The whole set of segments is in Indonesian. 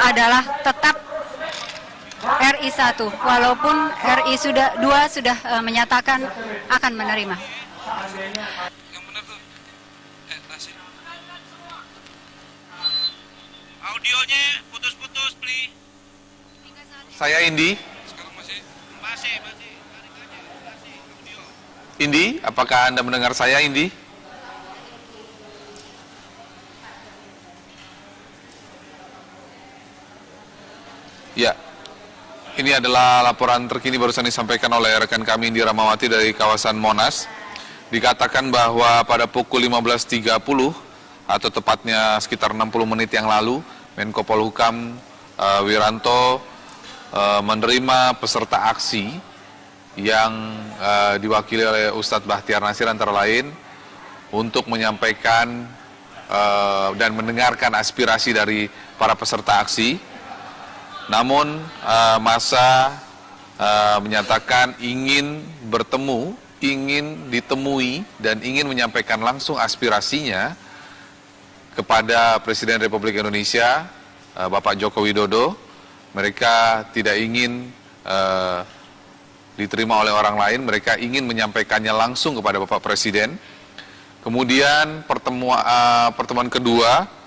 adalah tetap RI 1, walaupun RI 2 sudah menyatakan akan menerima. Yang benar tuh. Tasik. Audionya putus-putus, Pli. Saya Indi. Sekarang masih audio. Indi, apakah Anda mendengar saya, Indi? Ya, ini adalah laporan terkini barusan disampaikan oleh rekan kami Indi Rahmawati dari kawasan Monas. Dikatakan bahwa pada pukul 15.30 atau tepatnya sekitar 60 menit yang lalu, Menko Polhukam Wiranto menerima peserta aksi yang diwakili oleh Ustadz Bahtiar Nasir antara lain untuk menyampaikan dan mendengarkan aspirasi dari para peserta aksi. Namun massa menyatakan ingin bertemu, ingin ditemui, dan ingin menyampaikan langsung aspirasinya kepada Presiden Republik Indonesia, Bapak Joko Widodo. Mereka tidak ingin diterima oleh orang lain, mereka ingin menyampaikannya langsung kepada Bapak Presiden. Kemudian pertemuan kedua,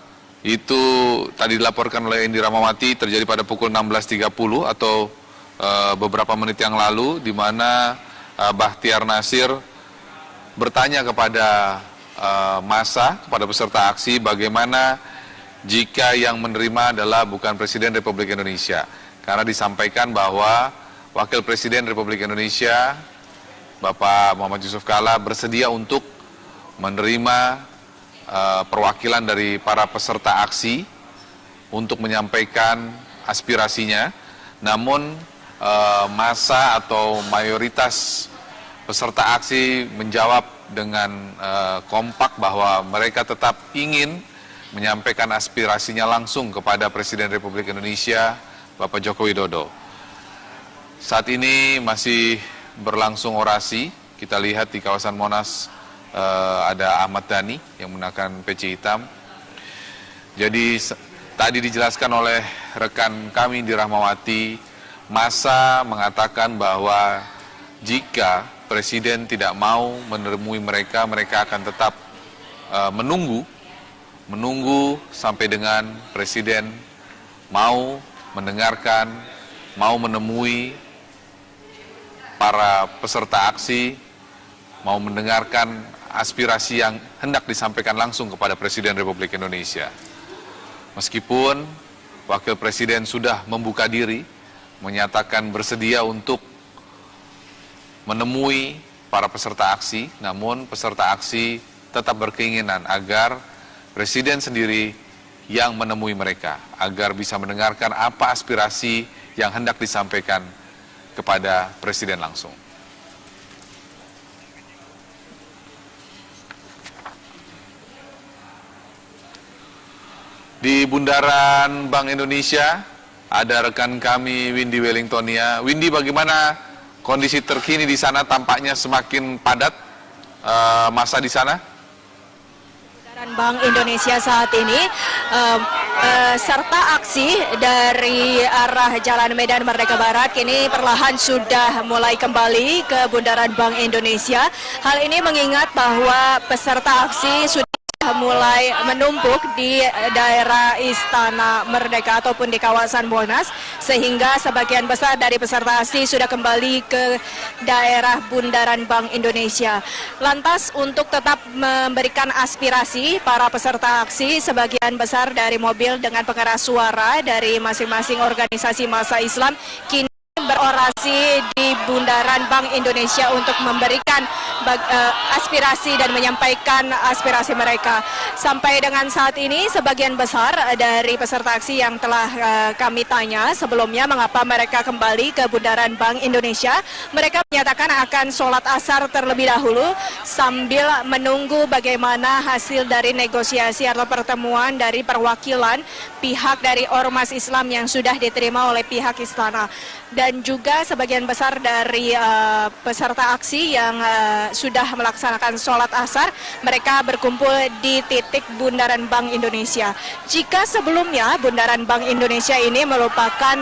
itu tadi dilaporkan oleh Indi Rahmawati terjadi pada pukul 16.30 atau beberapa menit yang lalu, di mana Bahtiar Nasir bertanya kepada massa, kepada peserta aksi, bagaimana jika yang menerima adalah bukan Presiden Republik Indonesia. Karena disampaikan bahwa Wakil Presiden Republik Indonesia, Bapak Muhammad Yusuf Kalla, bersedia untuk menerima perwakilan dari para peserta aksi untuk menyampaikan aspirasinya. Namun massa atau mayoritas peserta aksi menjawab dengan kompak bahwa mereka tetap ingin menyampaikan aspirasinya langsung kepada Presiden Republik Indonesia, Bapak Joko Widodo. Saat ini masih berlangsung orasi. Kita lihat di kawasan Monas ada Ahmad Dhani yang menggunakan peci hitam. Jadi tadi dijelaskan oleh rekan kami di Rahmawati, massa mengatakan bahwa jika Presiden tidak mau menemui mereka, mereka akan tetap menunggu sampai dengan Presiden mau mendengarkan, mau menemui para peserta aksi, mau mendengarkan aspirasi yang hendak disampaikan langsung kepada Presiden Republik Indonesia. Meskipun Wakil Presiden sudah membuka diri, menyatakan bersedia untuk menemui para peserta aksi, namun peserta aksi tetap berkeinginan agar Presiden sendiri yang menemui mereka, agar bisa mendengarkan apa aspirasi yang hendak disampaikan kepada Presiden langsung. Di Bundaran Bank Indonesia ada rekan kami Windy Wellingtonia. Windy, bagaimana kondisi terkini di sana? Tampaknya semakin padat massa di sana. Bundaran Bank Indonesia saat ini serta aksi dari arah Jalan Medan Merdeka Barat kini perlahan sudah mulai kembali ke Bundaran Bank Indonesia. Hal ini mengingat bahwa peserta aksi sudah mulai menumpuk di daerah Istana Merdeka ataupun di kawasan Monas, sehingga sebagian besar dari peserta aksi sudah kembali ke daerah Bundaran Bank Indonesia. Lantas untuk tetap memberikan aspirasi para peserta aksi, sebagian besar dari mobil dengan pengeras suara dari masing-masing organisasi massa Islam kini berorasi di Bundaran Bank Indonesia untuk memberikan aspirasi dan menyampaikan aspirasi mereka. Sampai dengan saat ini sebagian besar dari peserta aksi yang telah kami tanya sebelumnya mengapa mereka kembali ke Bundaran Bank Indonesia, mereka menyatakan akan sholat asar terlebih dahulu sambil menunggu bagaimana hasil dari negosiasi atau pertemuan dari perwakilan pihak dari ormas Islam yang sudah diterima oleh pihak istana. Dan juga sebagian besar dari peserta aksi yang sudah melaksanakan sholat asar, mereka berkumpul di titik Bundaran Bank Indonesia. Jika sebelumnya Bundaran Bank Indonesia ini merupakan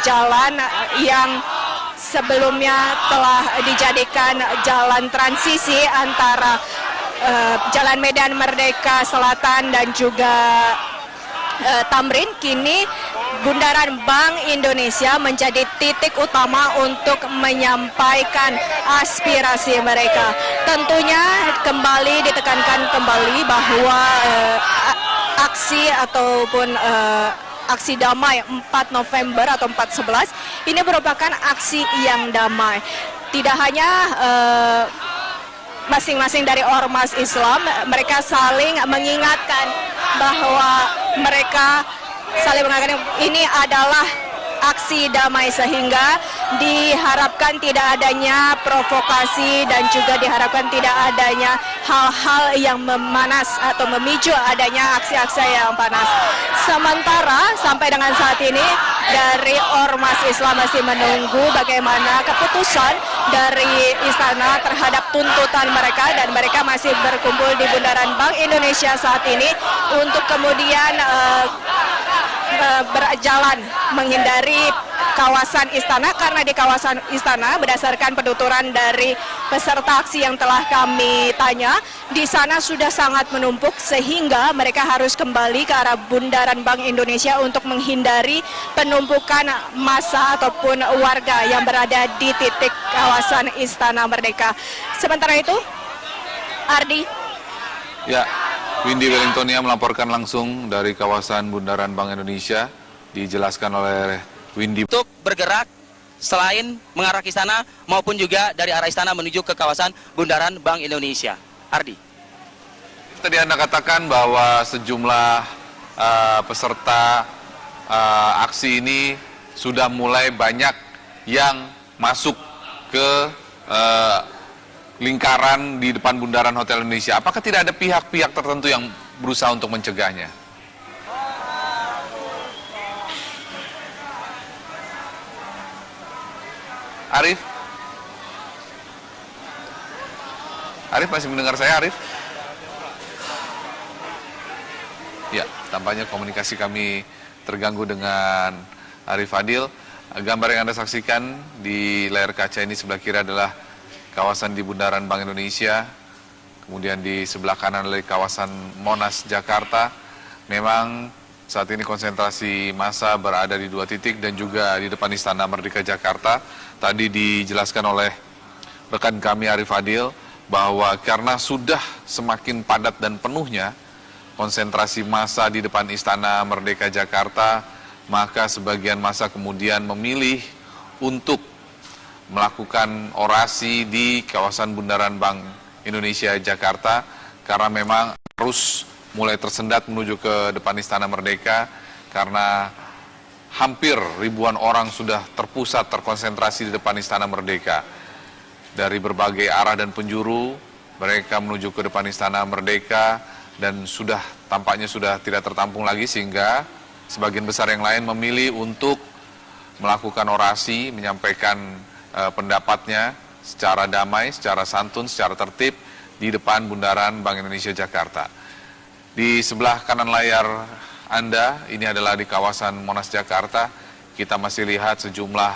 jalan yang sebelumnya telah dijadikan jalan transisi antara Jalan Medan Merdeka Selatan dan juga Tamrin, kini Bundaran Bank Indonesia menjadi titik utama untuk menyampaikan aspirasi mereka. Tentunya kembali ditekankan kembali bahwa aksi ataupun aksi damai 4 November atau 4/11 ini merupakan aksi yang damai. Tidak hanya masing-masing dari ormas Islam, mereka saling mengingatkan bahwa mereka saling mengatakan ini adalah aksi damai, sehingga diharapkan tidak adanya provokasi dan juga diharapkan tidak adanya hal-hal yang memanas atau memicu adanya aksi-aksi yang panas. Sementara sampai dengan saat ini dari ormas Islam masih menunggu bagaimana keputusan dari istana terhadap tuntutan mereka, dan mereka masih berkumpul di Bundaran Bank Indonesia saat ini untuk kemudian berjalan menghindari kawasan istana, karena di kawasan istana berdasarkan penuturan dari peserta aksi yang telah kami tanya, di sana sudah sangat menumpuk sehingga mereka harus kembali ke arah Bundaran Bank Indonesia untuk menghindari penumpukan massa ataupun warga yang berada di titik kawasan Istana Merdeka. Sementara itu, Ardi. Ya, Windy Wellingtonia melaporkan langsung dari kawasan Bundaran Bank Indonesia, dijelaskan oleh Windy. Untuk bergerak selain mengarah ke istana maupun juga dari arah istana menuju ke kawasan Bundaran Bank Indonesia. Ardi. Tadi Anda katakan bahwa sejumlah peserta aksi ini sudah mulai banyak yang masuk ke lingkaran di depan Bundaran Hotel Indonesia. Apakah tidak ada pihak-pihak tertentu yang berusaha untuk mencegahnya? Arif? Arif masih mendengar saya, Arif? Ya, tampaknya komunikasi kami terganggu dengan Arif Adil. Gambar yang Anda saksikan di layar kaca ini sebelah kiri adalah kawasan di Bundaran Bank Indonesia, kemudian di sebelah kanan adalah kawasan Monas, Jakarta. Memang saat ini konsentrasi massa berada di dua titik dan juga di depan Istana Merdeka Jakarta. Tadi dijelaskan oleh rekan kami Arif Adil bahwa karena sudah semakin padat dan penuhnya konsentrasi massa di depan Istana Merdeka Jakarta, maka sebagian massa kemudian memilih untuk melakukan orasi di kawasan Bundaran Bank Indonesia Jakarta, karena memang arus mulai tersendat menuju ke depan Istana Merdeka karena hampir ribuan orang sudah terpusat terkonsentrasi di depan Istana Merdeka. Dari berbagai arah dan penjuru mereka menuju ke depan Istana Merdeka dan tampaknya sudah tidak tertampung lagi, sehingga sebagian besar yang lain memilih untuk melakukan orasi, menyampaikan pendapatnya secara damai, secara santun, secara tertib di depan Bundaran Bank Indonesia Jakarta. Di sebelah kanan layar Anda, ini adalah di kawasan Monas Jakarta. Kita masih lihat sejumlah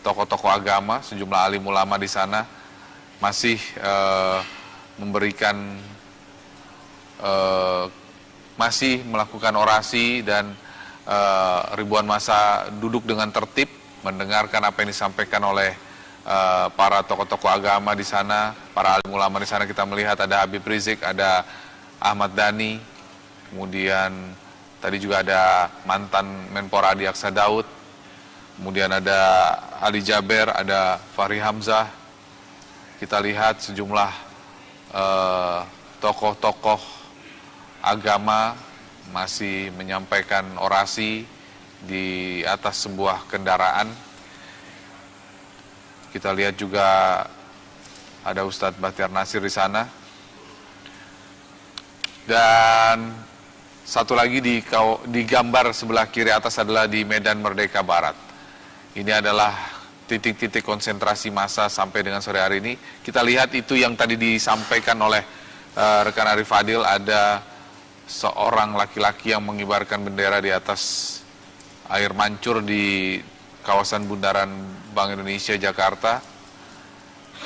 tokoh-tokoh agama, sejumlah alim ulama di sana masih masih melakukan orasi, dan ribuan massa duduk dengan tertib mendengarkan apa yang disampaikan oleh para tokoh-tokoh agama di sana, para alim ulama di sana. Kita melihat ada Habib Rizik, ada Ahmad Dhani, kemudian tadi juga ada mantan Menpora Adi Aksa Daud, kemudian ada Ali Jaber, ada Fahri Hamzah. Kita lihat sejumlah tokoh-tokoh agama masih menyampaikan orasi di atas sebuah kendaraan. Kita lihat juga ada Ustadz Bahtiar Nasir di sana. Dan satu lagi di gambar sebelah kiri atas adalah di Medan Merdeka Barat. Ini adalah titik-titik konsentrasi massa sampai dengan sore hari ini. Kita lihat itu yang tadi disampaikan oleh rekan Arif Fadil, ada seorang laki-laki yang mengibarkan bendera di atas air mancur di kawasan Bundaran Bank Indonesia Jakarta.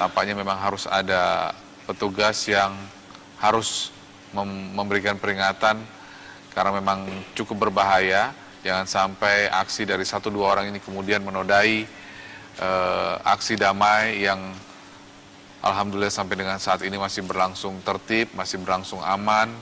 Tampaknya memang harus ada petugas yang harus memberikan peringatan karena memang cukup berbahaya. Jangan sampai aksi dari 1-2 orang ini kemudian menodai aksi damai yang alhamdulillah sampai dengan saat ini masih berlangsung tertib, masih berlangsung aman.